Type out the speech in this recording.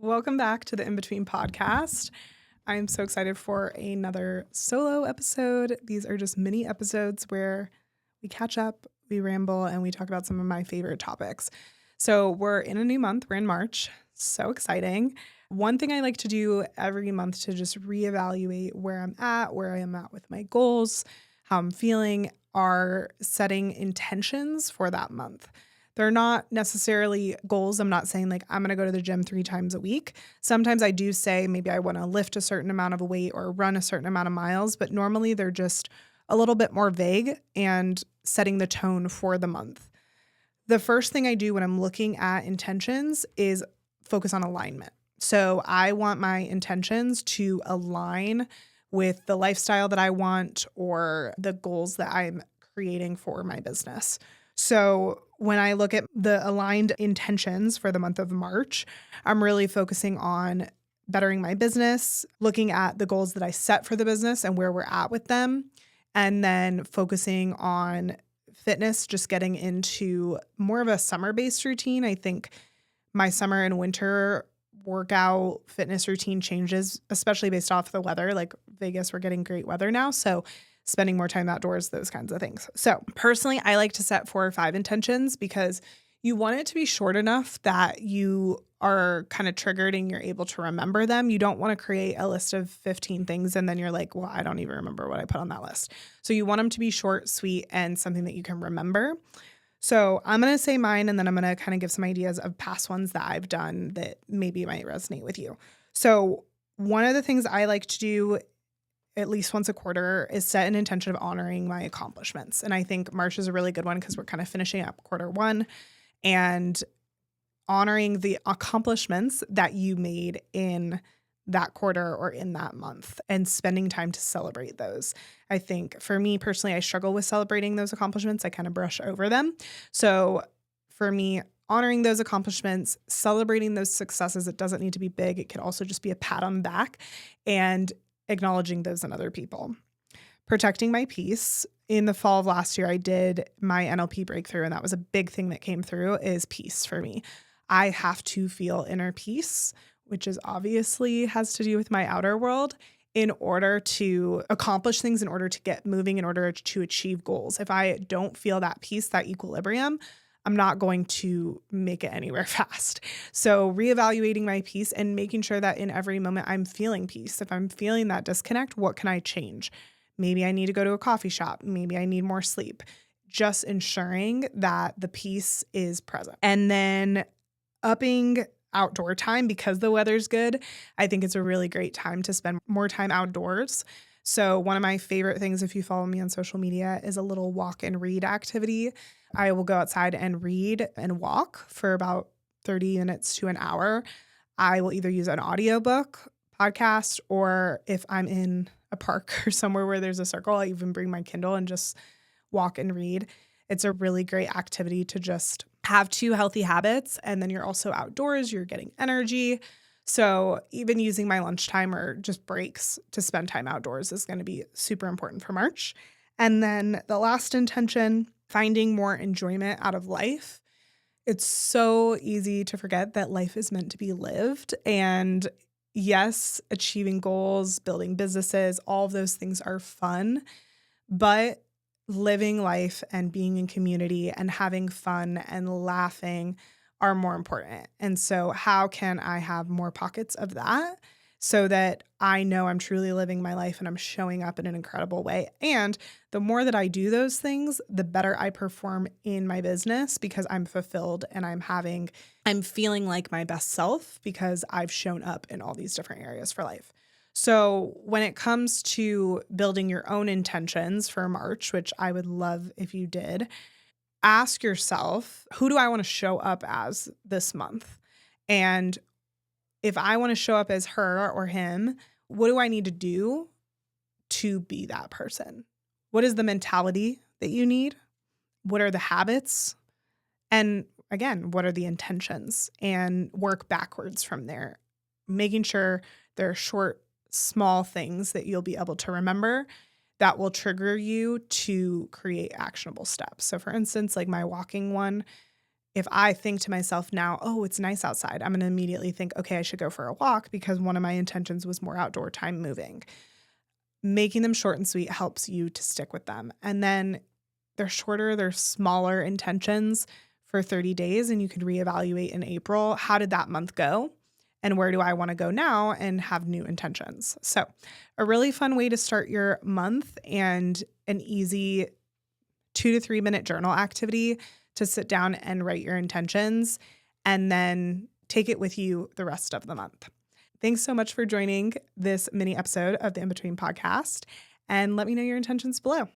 Welcome back to the In Between podcast. I am so excited for another solo episode. These are just mini episodes where we catch up, we ramble, and we talk about some of my favorite topics. So we're in a new month. We're in March. So exciting. One thing I like to do every month to just reevaluate where I am at with my goals, how I'm feeling, are setting intentions for that month. They're not necessarily goals. I'm not saying like I'm going to go to the gym 3 times a week. Sometimes I do say maybe I want to lift a certain amount of weight or run a certain amount of miles, but normally they're just a little bit more vague and setting the tone for the month. The first thing I do when I'm looking at intentions is focus on alignment. So I want my intentions to align with the lifestyle that I want or the goals that I'm creating for my business. So when I look at the aligned intentions for the month of March, I'm really focusing on bettering my business, looking at the goals that I set for the business and where we're at with them, and then focusing on fitness, just getting into more of a summer-based routine. I think my summer and winter workout fitness routine changes, especially based off the weather. Like Vegas, we're getting great weather now. So spending more time outdoors, those kinds of things. So personally, I like to set 4 or 5 intentions because you want it to be short enough that you are kind of triggered and you're able to remember them. You don't want to create a list of 15 things and then you're like, well, I don't even remember what I put on that list. So you want them to be short, sweet, and something that you can remember. So I'm going to say mine, and then I'm going to kind of give some ideas of past ones that I've done that maybe might resonate with you. So one of the things I like to do at least once a quarter is set an intention of honoring my accomplishments. And I think March is a really good one because we're kind of finishing up quarter one and honoring the accomplishments that you made in that quarter or in that month and spending time to celebrate those. I think for me personally, I struggle with celebrating those accomplishments. I kind of brush over them. So for me, honoring those accomplishments, celebrating those successes, it doesn't need to be big. It could also just be a pat on the back and acknowledging those in other people. Protecting my peace. In the fall of last year, I did my NLP breakthrough, and that was a big thing that came through is peace for me. I have to feel inner peace, which is obviously has to do with my outer world in order to accomplish things, in order to get moving, in order to achieve goals. If I don't feel that peace, that equilibrium, I'm not going to make it anywhere fast. So reevaluating my peace and making sure that in every moment I'm feeling peace. If I'm feeling that disconnect, what can I change? Maybe I need to go to a coffee shop. Maybe I need more sleep. Just ensuring that the peace is present. And then upping outdoor time because the weather's good. I think it's a really great time to spend more time outdoors. So one of my favorite things, if you follow me on social media, is a little walk and read activity. I will go outside and read and walk for about 30 minutes to an hour. I will either use an audiobook, podcast, or if I'm in a park or somewhere where there's a circle, I even bring my Kindle and just walk and read. It's a really great activity to just have 2 healthy habits. And then you're also outdoors, you're getting energy. So even using my lunchtime or just breaks to spend time outdoors is going to be super important for March. And then the last intention, finding more enjoyment out of life. It's so easy to forget that life is meant to be lived. And yes, achieving goals, building businesses, all of those things are fun, but living life and being in community and having fun and laughing are more important. And so how can I have more pockets of that so that I know I'm truly living my life and I'm showing up in an incredible way? And the more that I do those things, the better I perform in my business because I'm fulfilled and I'm feeling like my best self because I've shown up in all these different areas for life. So when it comes to building your own intentions for March, which I would love if you did, ask yourself, who do I want to show up as this month? And if I want to show up as her or him, what do I need to do to be that person? What is the mentality that you need? What are the habits? And again, what are the intentions? And work backwards from there, making sure there are short, small things that you'll be able to remember that will trigger you to create actionable steps. So for instance, like my walking one, if I think to myself now, oh, it's nice outside, I'm going to immediately think, okay, I should go for a walk because one of my intentions was more outdoor time moving. Making them short and sweet helps you to stick with them. And then they're shorter, they're smaller intentions for 30 days, and you can reevaluate in April. How did that month go? And where do I want to go now and have new intentions? So, a really fun way to start your month and an easy 2 to 3 minute journal activity to sit down and write your intentions and then take it with you the rest of the month. Thanks so much for joining this mini episode of the In Between podcast, and let me know your intentions below.